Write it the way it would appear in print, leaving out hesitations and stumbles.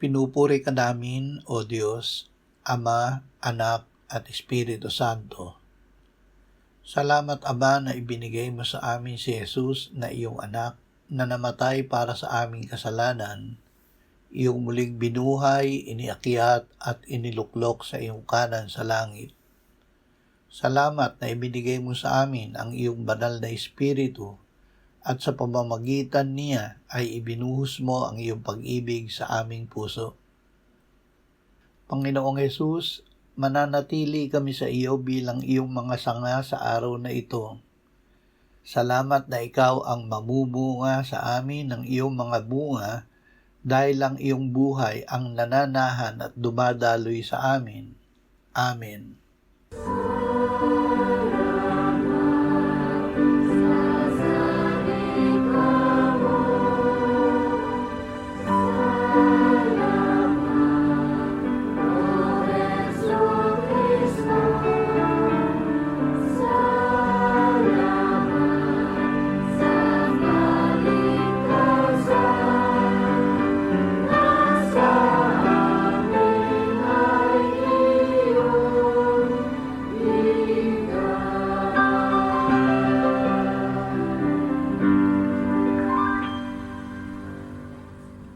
Pinupuri ka namin, O Diyos, Ama, Anak, at Espiritu Santo. Salamat, Ama, na ibinigay mo sa amin si Jesus na iyong anak na namatay para sa aming kasalanan, iyong muling binuhay, iniakyat at iniluklok sa iyong kanan sa langit. Salamat na ibinigay mo sa amin ang iyong banal na Espiritu at sa pamamagitan niya ay ibinuhos mo ang iyong pag-ibig sa aming puso. Panginoong Hesus, mananatili kami sa iyo bilang iyong mga sanga sa araw na ito. Salamat na ikaw ang mamumunga sa amin ng iyong mga bunga dahil ang iyong buhay ang nananahan at dumadaloy sa amin. Amen.